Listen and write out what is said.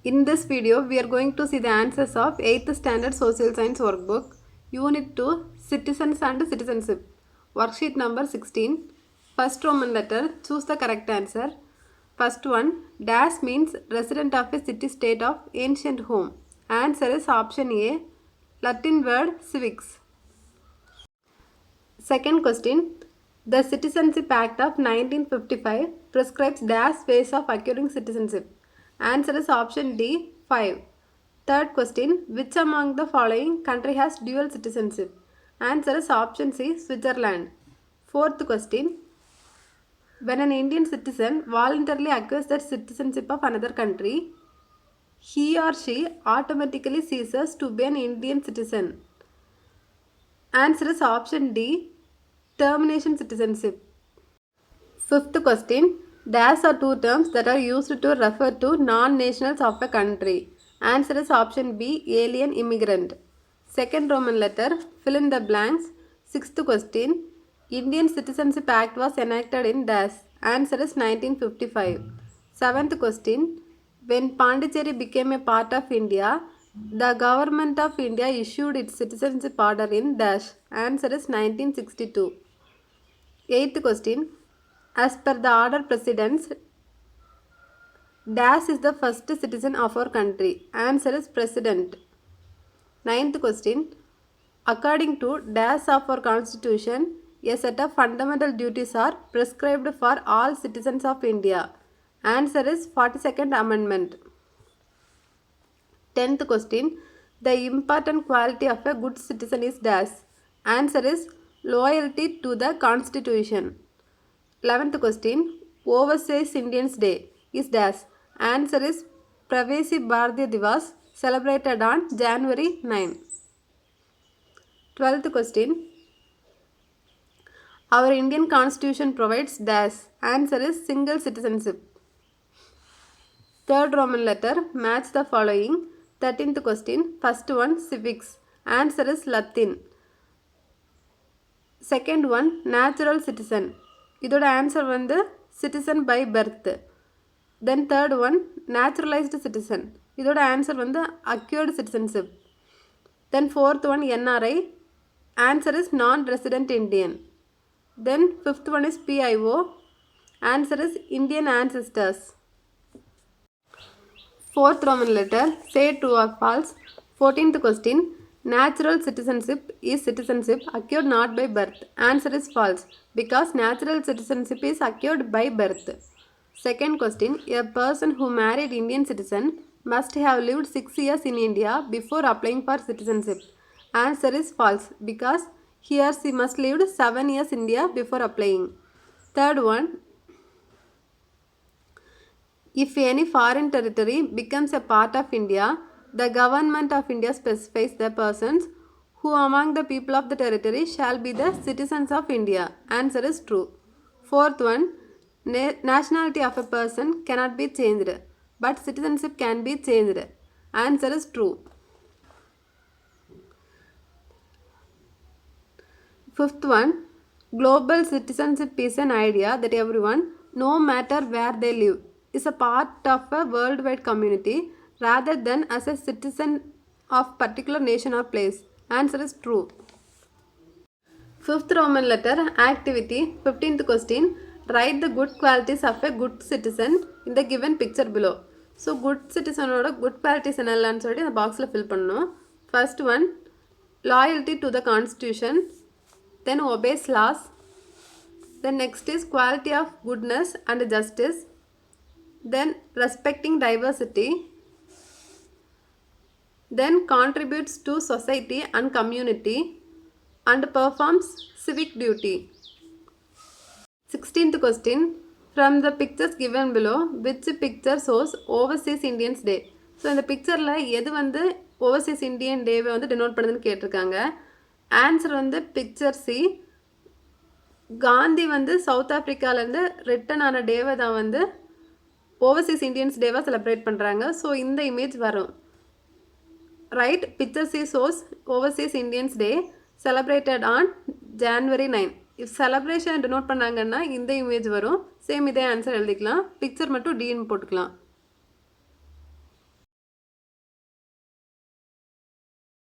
In this video, we are going to see the answers of 8th Standard Social Science Workbook, Unit 2, Citizens and Citizenship, Worksheet number 16. First Roman letter, choose the correct answer. First one, dash means resident of a city-state of ancient home. Answer is option A, Latin word civics. Second question, the Citizenship Act of 1955 prescribes dash ways of acquiring citizenship. Answer is option D, 5. Third question, which among the following country has dual citizenship? Answer is option C, Switzerland. Fourth question, when an Indian citizen voluntarily acquires the citizenship of another country, he or she automatically ceases to be an Indian citizen. Answer is option D, termination citizenship. Fifth question, dash are two terms that are used to refer to non-nationals of a country. Answer is option B, alien immigrant. Second Roman letter, fill in the blanks. Sixth question, Indian Citizenship Act was enacted in dash. Answer is 1955. Seventh question, when Pondicherry became a part of India, the government of India issued its citizenship order in dash. Answer is 1962. Eighth question, as per the order precedence, dash is the first citizen of our country. Answer is president. Ninth question, according to dash of our constitution, a set of fundamental duties are prescribed for all citizens of India. Answer is 42nd Amendment. 10th question, the important quality of a good citizen is dash. Answer is loyalty to the constitution. 11th question, Overseas Indians Day is dash. Answer is Pravesi Bharatiya Divas, celebrated on January 9. 12th question, our Indian constitution provides dash. Answer is single citizenship. Third Roman letter, match the following. 13th question, first one, civics. Answer is Latin. Second one, natural citizen. இதோட answer வந்து citizen by birth. Then third one, naturalized citizen. இதோட answer வந்து acquired citizenship. Then fourth one, NRI. Answer is non-resident Indian. Then fifth one is PIO. Answer is Indian ancestors. Fourth Roman letter, say true or false. 14th question, natural citizenship is citizenship acquired not by birth. Answer is false because natural citizenship is acquired by birth. Second question, a person who married Indian citizen must have lived 6 years in India before applying for citizenship. Answer is false because he or she must lived 7 years in India before applying. Third one, if any foreign territory becomes a part of India, the government of India specifies the persons who among the people of the territory shall be the citizens of India. Answer is true. Fourth one, nationality of a person cannot be changed, but citizenship can be changed. Answer is true. Fifth one, global citizenship is an idea that everyone, no matter where they live, is a part of a worldwide community rather than as a citizen of particular nation or place. Answer is true. Fifth Roman letter, activity. 15th question, write the good qualities of a good citizen in the given picture below. So good citizen oda good qualities என்னெல்லாம் சொல்லி அந்த பாக்ஸில் fill பண்ணணும். First one, loyalty to the constitution. Then obeys laws. Then next is quality of goodness and justice. Then respecting diversity. Then contributes to society and community and performs civic duty. 16th question, from the pictures given below, which picture shows Overseas Indians Day? So இந்த பிக்சரில் எது வந்து Overseas Indian டேவை வந்து denote பண்ணுதுன்னு கேட்டிருக்காங்க. Answer வந்து picture C. Gandhi வந்து சவுத் ஆஃப்ரிக்காவிலேருந்து ரிட்டன் ஆன டேவை தான் வந்து ஓவர்சீஸ் இந்தியன்ஸ் டேவாக செலிப்ரேட் பண்ணுறாங்க. ஸோ இந்த இமேஜ் வரும். Right, picture C shows Overseas Indians day celebrated on January 9. If celebration denote பண்ணாங்கன்னா இந்த இமேஜ் வரும். சேம் இதே ஆன்சர் எழுதிக்கலாம். பிக்சர் மட்டும் டின்னு போட்டுக்கலாம்.